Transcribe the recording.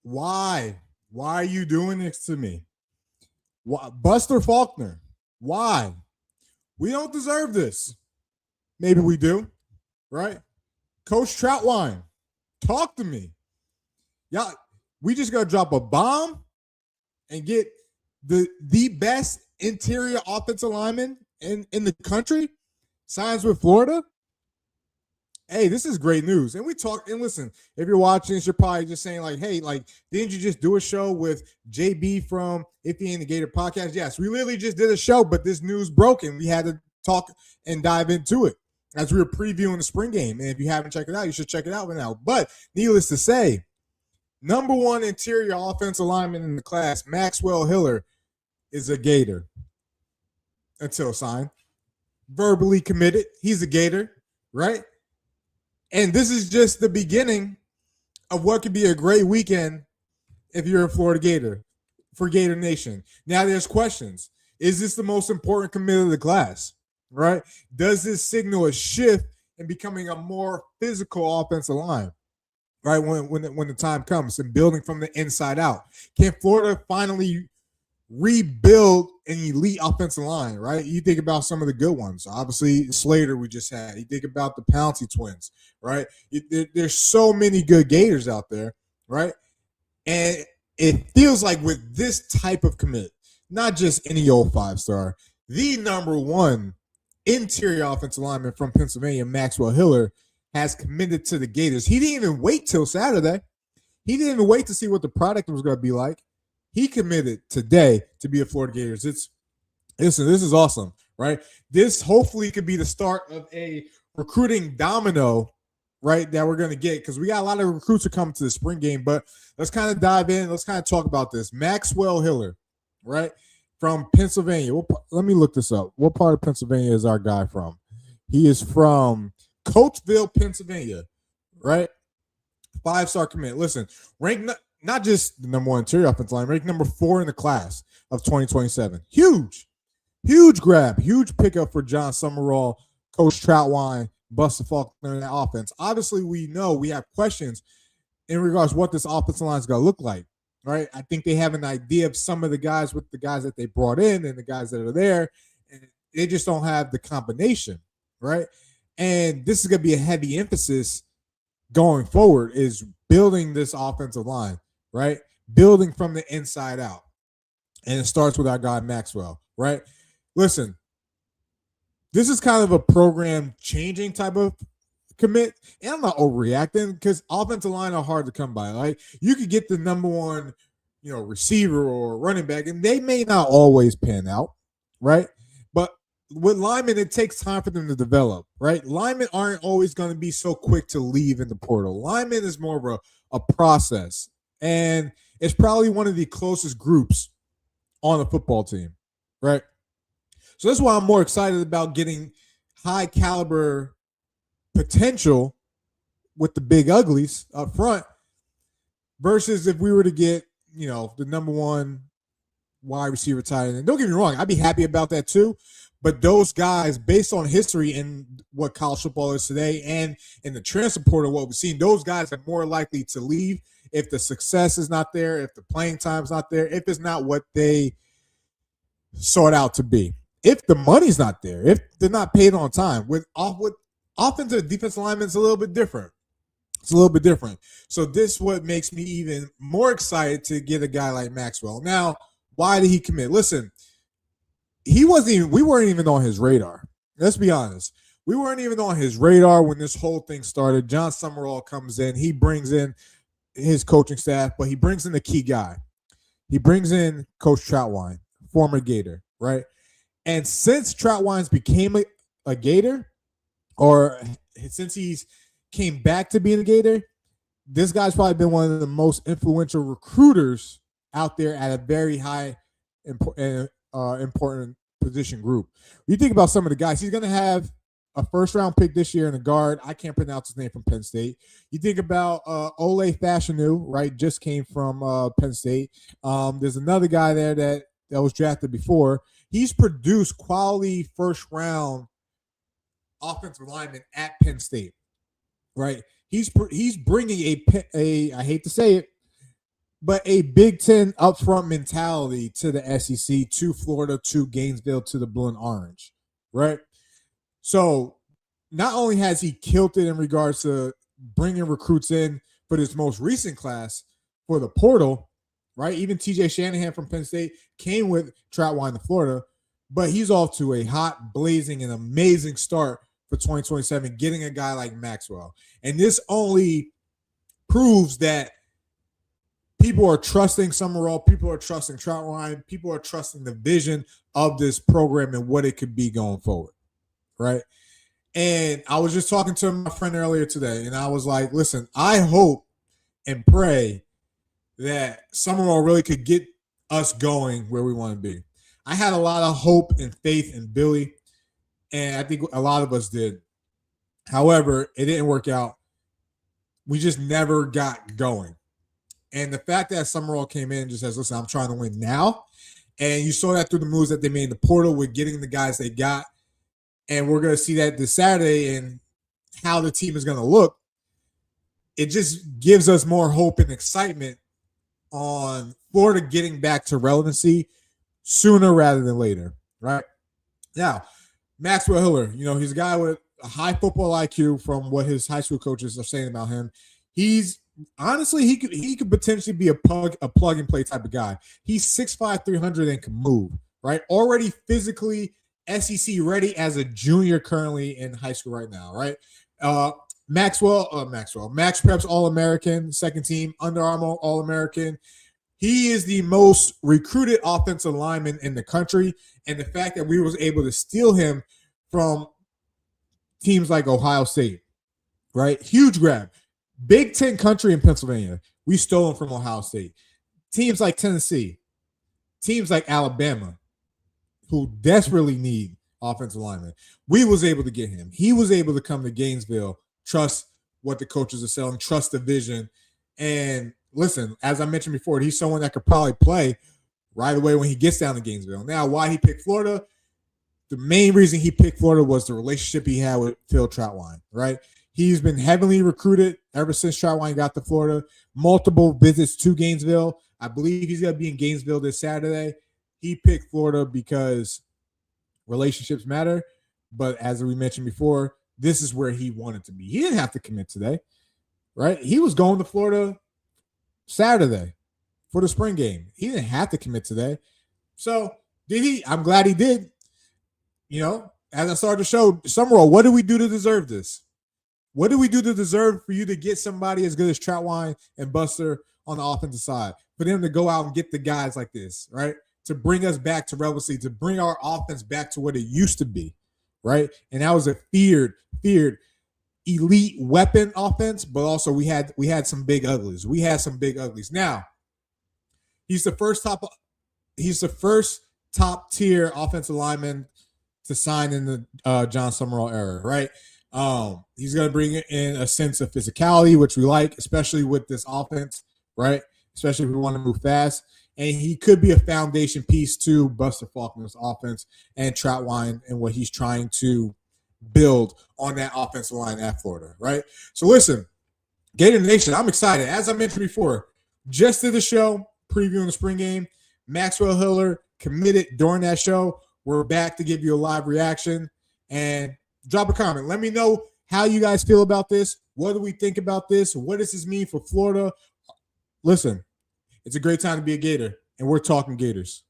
Why? Why are you doing this to me? Why? Buster Faulkner. Why? We don't deserve this. Maybe we do, right? Coach Troutwine, talk to me. Y'all, we just gotta drop a bomb and get the best interior offensive lineman in the country signs with Florida. Hey, this is great news. And we talk and listen, if you're watching this, you're probably just saying, like, hey, like, didn't you just do a show with JB from Iffy and the Gator podcast? Yes, we literally just did a show, but this news broke and we had to talk and dive into it as we were previewing the spring game. And if you haven't checked it out, you should check it out right now. But needless to say, number one interior offensive lineman in the class, Maxwell Hiller, is a Gator until signed. Verbally committed. He's a Gator, right? And this is just the beginning of what could be a great weekend if you're a Florida Gator for Gator Nation. Now there's questions. Is this the most important commit of the class, right? Does this signal a shift in becoming a more physical offensive line, right, when the time comes, and building from the inside out? Can Florida finally rebuild an elite offensive line, right? You think about some of the good ones. Obviously, Slater we just had. You think about the Pouncey twins, right? There's so many good Gators out there, right? And it feels like with this type of commit, not just any old five-star, the number one interior offensive lineman from Pennsylvania, Maxwell Hiller, has committed to the Gators. He didn't even wait till Saturday. He didn't even wait to see what the product was going to be like. He committed today to be a Florida Gators. Listen, this is awesome, right? This hopefully could be the start of a recruiting domino, right, that we're going to get, because we got a lot of recruits who come to the spring game. But let's kind of dive in. Let's kind of talk about this. Maxwell Hiller, right, from Pennsylvania. Let me look this up. What part of Pennsylvania is our guy from? He is from Coatesville, Pennsylvania, right? Five-star commit. Listen, ranked not just the number one interior offensive line, ranked number 4 in the class of 2027. Huge grab, huge pickup for John Summerall, Coach Troutwine, Buster Faulkner in that offense. Obviously, we know we have questions in regards to what this offensive line is going to look like, right? I think they have an idea of some of the guys with the guys that they brought in and the guys that are there, and they just don't have the combination, right? And this is going to be a heavy emphasis going forward, is building this offensive line, right? Building from the inside out. And it starts with our guy, Maxwell, right? Listen, this is kind of a program changing type of commit. And I'm not overreacting, because offensive line are hard to come by. Like, you could get the number one, receiver or running back, and they may not always pan out, right? But with linemen, it takes time for them to develop, right? Linemen aren't always going to be so quick to leave in the portal. Linemen is more of a process. And it's probably one of the closest groups on the football team, right? So that's why I'm more excited about getting high caliber potential with the big uglies up front versus if we were to get, the number one wide receiver tight end. And don't get me wrong, I'd be happy about that too. But those guys, based on history and what college football is today and in the transfer portal, what we've seen, those guys are more likely to leave if the success is not there, if the playing time is not there, if it's not what they sought out to be. If the money's not there, if they're not paid on time, with offensive and defensive linemen, it's a little bit different. It's a little bit different. So this is what makes me even more excited to get a guy like Maxwell. Now, why did he commit? Listen, we weren't even on his radar. Let's be honest. We weren't even on his radar when this whole thing started. John Summerall comes in. He brings in his coaching staff, but he brings in the key guy. He brings in Coach Troutwine, former Gator, right? And since Troutwine's became a Gator, or since he's came back to being a Gator, this guy's probably been one of the most influential recruiters out there at a very high important position group. You think about some of the guys, he's going to have a first-round pick this year in a guard. I can't pronounce his name, from Penn State. You think about Ole Fashanu, right? Just came from Penn State. There's another guy there that was drafted before. He's produced quality first-round offensive linemen at Penn State, right? He's bringing a I hate to say it, but a Big Ten upfront mentality to the SEC, to Florida, to Gainesville, to the blue and orange, right? So not only has he killed it in regards to bringing recruits in for this most recent class for the portal, right? Even TJ Shanahan from Penn State came with Troutwine to Florida, but he's off to a hot, blazing, and amazing start for 2027, getting a guy like Maxwell. And this only proves that people are trusting Summerall, people are trusting Troutwine, people are trusting the vision of this program and what it could be going forward, right? And I was just talking to my friend earlier today, and I was like, listen, I hope and pray that Summerall really could get us going where we want to be. I had a lot of hope and faith in Billy, and I think a lot of us did. However, it didn't work out. We just never got going. And the fact that Summerall came in and just says, listen, I'm trying to win now. And you saw that through the moves that they made in the portal with getting the guys they got. And we're going to see that this Saturday and how the team is going to look. It just gives us more hope and excitement on Florida getting back to relevancy sooner rather than later, right? Now, Maxwell Hiller, he's a guy with a high football IQ from what his high school coaches are saying about him. He's honestly, he could potentially be a plug and play type of guy. He's 6'5", 300 and can move, right? Already physically SEC ready as a junior currently in high school right now, right? Max Preps All-American, second team, Under Armour All-American. He is the most recruited offensive lineman in the country, and the fact that we was able to steal him from teams like Ohio State, right? Huge grab. Big Ten country in Pennsylvania. We stole him from Ohio State. Teams like Tennessee, teams like Alabama, who desperately need offensive linemen. We was able to get him. He was able to come to Gainesville, trust what the coaches are selling, trust the vision. And listen, as I mentioned before, he's someone that could probably play right away when he gets down to Gainesville. Now, why he picked Florida? The main reason he picked Florida was the relationship he had with Phil Troutwine, right? He's been heavily recruited ever since Troutwine got to Florida. Multiple visits to Gainesville. I believe he's going to be in Gainesville this Saturday. He picked Florida because relationships matter. But as we mentioned before, this is where he wanted to be. He didn't have to commit today, right? He was going to Florida Saturday for the spring game. He didn't have to commit today. So did he? I'm glad he did. As I started the show, Summerall, what do we do to deserve this? What do we do to deserve for you to get somebody as good as Troutwine and Buster on the offensive side? For them to go out and get the guys like this, right? To bring us back to relevancy, to bring our offense back to what it used to be, right? And that was a feared elite weapon offense, but also we had some big uglies. We had some big uglies. Now, he's the first top tier offensive lineman to sign in the John Summerall era, right? He's going to bring in a sense of physicality, which we like, especially with this offense, right? Especially if we want to move fast. And he could be a foundation piece to Buster Faulkner's offense and Troutwine and what he's trying to build on that offensive line at Florida, right? So listen, Gator Nation, I'm excited. As I mentioned before, just did the show previewing the spring game. Maxwell Hiller committed during that show. We're back to give you a live reaction. And drop a comment. Let me know how you guys feel about this. What do we think about this? What does this mean for Florida? Listen, it's a great time to be a Gator, and we're talking Gators.